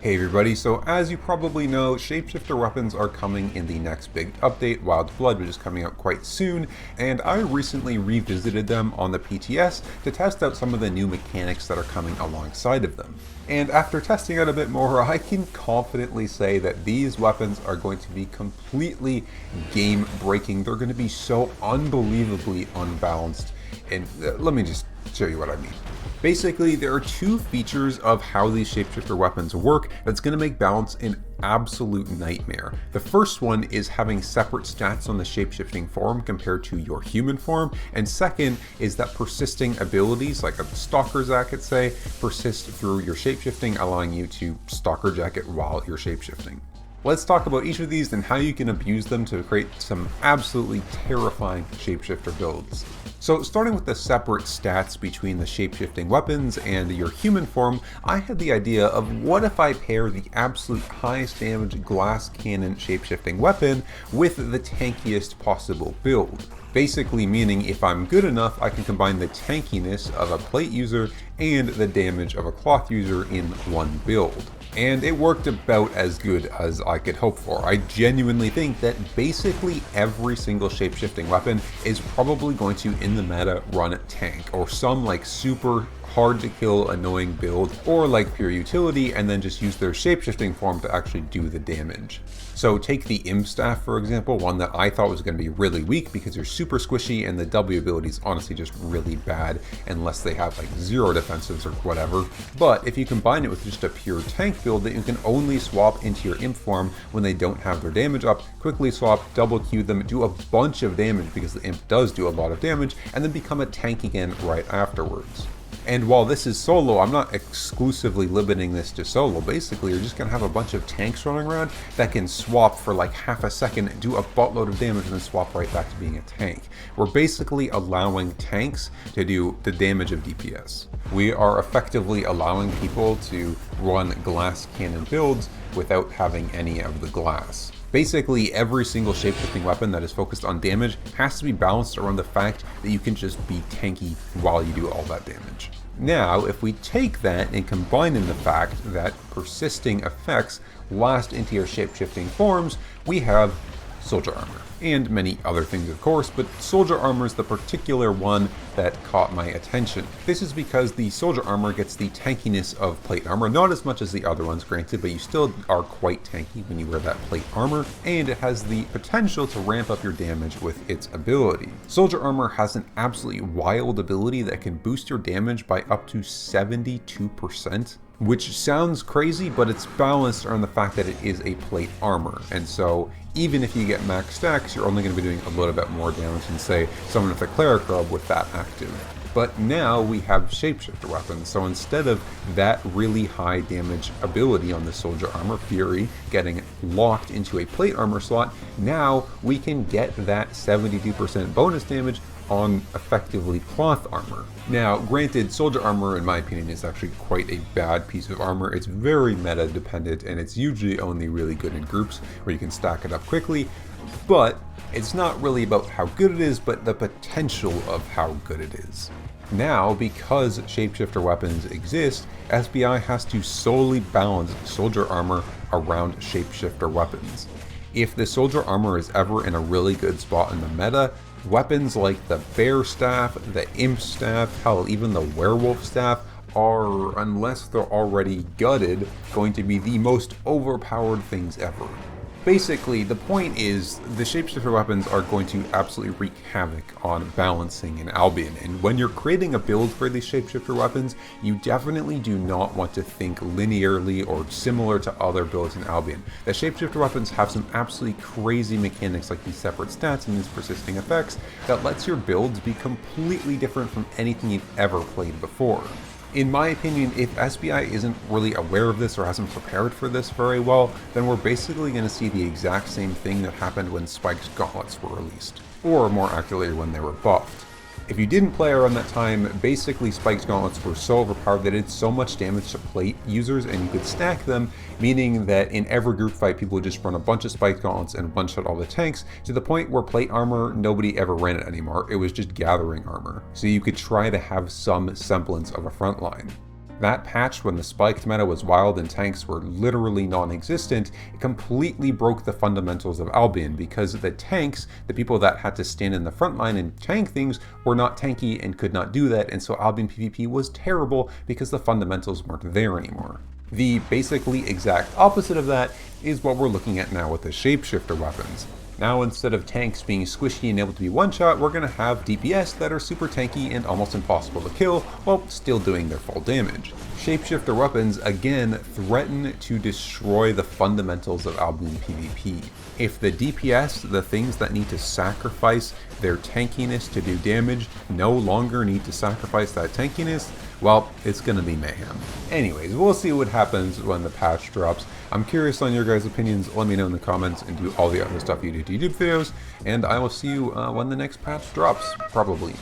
Hey everybody, so as you probably know, shapeshifter weapons are coming in the next big update, Wild Blood, which is coming out quite soon, and I recently revisited them on the PTS to test out some of the new mechanics that are coming alongside of them. And after testing out a bit more, I can confidently say that these weapons are going to be completely game-breaking. They're going to be so unbelievably unbalanced, and let me just show you what I mean. Basically, there are two features of how these shapeshifter weapons work that's going to make balance an absolute nightmare. The first one is having separate stats on the shapeshifting form compared to your human form, and second is that persisting abilities, like a stalker's I could say, persist through your shapeshifting, allowing you to stalker jacket while you're shapeshifting. Let's talk about each of these and how you can abuse them to create some absolutely terrifying shapeshifter builds. So starting with the separate stats between the shapeshifting weapons and your human form, I had the idea of what if I pair the absolute highest damage glass cannon shapeshifting weapon with the tankiest possible build. Basically meaning if I'm good enough, I can combine the tankiness of a plate user and the damage of a cloth user in one build. And it worked about as good as I could hope for. I genuinely think that basically every single shapeshifting weapon is probably going to, in the meta, run tank, or some like super hard to kill annoying build, or like pure utility and then just use their shapeshifting form to actually do the damage. So take the imp staff for example, one that I thought was going to be really weak because they're super squishy and the W ability is honestly just really bad unless they have like zero defensives or whatever. But if you combine it with just a pure tank build that you can only swap into your imp form when they don't have their damage up, quickly swap, double Q them, do a bunch of damage because the imp does do a lot of damage, and then become a tank again right afterwards. And while this is solo, I'm not exclusively limiting this to solo. Basically, you're just going to have a bunch of tanks running around that can swap for like half a second, do a buttload of damage, and then swap right back to being a tank. We're basically allowing tanks to do the damage of DPS. We are effectively allowing people to run glass cannon builds without having any of the glass. Basically, every single shapeshifting weapon that is focused on damage has to be balanced around the fact that you can just be tanky while you do all that damage. Now, if we take that and combine in the fact that persisting effects last into your shapeshifting forms, we have soldier armor. And many other things of course, but soldier armor is the particular one that caught my attention. This is because the soldier armor gets the tankiness of plate armor, not as much as the other ones granted, but you still are quite tanky when you wear that plate armor, and it has the potential to ramp up your damage with its ability. Soldier armor has an absolutely wild ability that can boost your damage by up to 72%. Which sounds crazy, but it's balanced around the fact that it is a plate armor. And so even if you get max stacks, you're only going to be doing a little bit more damage than say someone with a cleric robe with that active. But now we have shapeshifter weapons, so instead of that really high damage ability on the soldier armor, Fury, getting locked into a plate armor slot, now we can get that 72% bonus damage on effectively cloth armor. Now, granted, soldier armor in my opinion is actually quite a bad piece of armor. It's very meta dependent and it's usually only really good in groups where you can stack it up quickly, but it's not really about how good it is, but the potential of how good it is. Now, because shapeshifter weapons exist, SBI has to solely balance soldier armor around shapeshifter weapons. If the soldier armor is ever in a really good spot in the meta, weapons like the bear staff, the imp staff, hell, even the werewolf staff are, unless they're already gutted, going to be the most overpowered things ever. Basically, the point is the shapeshifter weapons are going to absolutely wreak havoc on balancing in Albion, and when you're creating a build for these shapeshifter weapons, you definitely do not want to think linearly or similar to other builds in Albion. The shapeshifter weapons have some absolutely crazy mechanics like these separate stats and these persisting effects that lets your builds be completely different from anything you've ever played before. In my opinion, if SBI isn't really aware of this or hasn't prepared for this very well, then we're basically going to see the exact same thing that happened when Spiked Gauntlets were released, or more accurately when they were buffed. If you didn't play around that time, basically Spiked Gauntlets were so overpowered that it did so much damage to plate users and you could stack them, meaning that in every group fight people would just run a bunch of Spiked Gauntlets and one-shot all the tanks, to the point where plate armor, nobody ever ran it anymore. It was just gathering armor. So you could try to have some semblance of a front line. That patch, when the spiked meta was wild and tanks were literally non-existent, it completely broke the fundamentals of Albion, because the tanks, the people that had to stand in the front line and tank things, were not tanky and could not do that, and so Albion PvP was terrible because the fundamentals weren't there anymore. The basically exact opposite of that is what we're looking at now with the shapeshifter weapons. Now, instead of tanks being squishy and able to be one-shot, we're going to have DPS that are super tanky and almost impossible to kill, while still doing their full damage. Shapeshifter weapons, again, threaten to destroy the fundamentals of Albion PvP. If the DPS, the things that need to sacrifice their tankiness to do damage, no longer need to sacrifice that tankiness, well, it's gonna be mayhem. Anyways, we'll see what happens when the patch drops. I'm curious on your guys' opinions. Let me know in the comments and do all the other stuff you do to YouTube videos, and I will see you when the next patch drops, probably.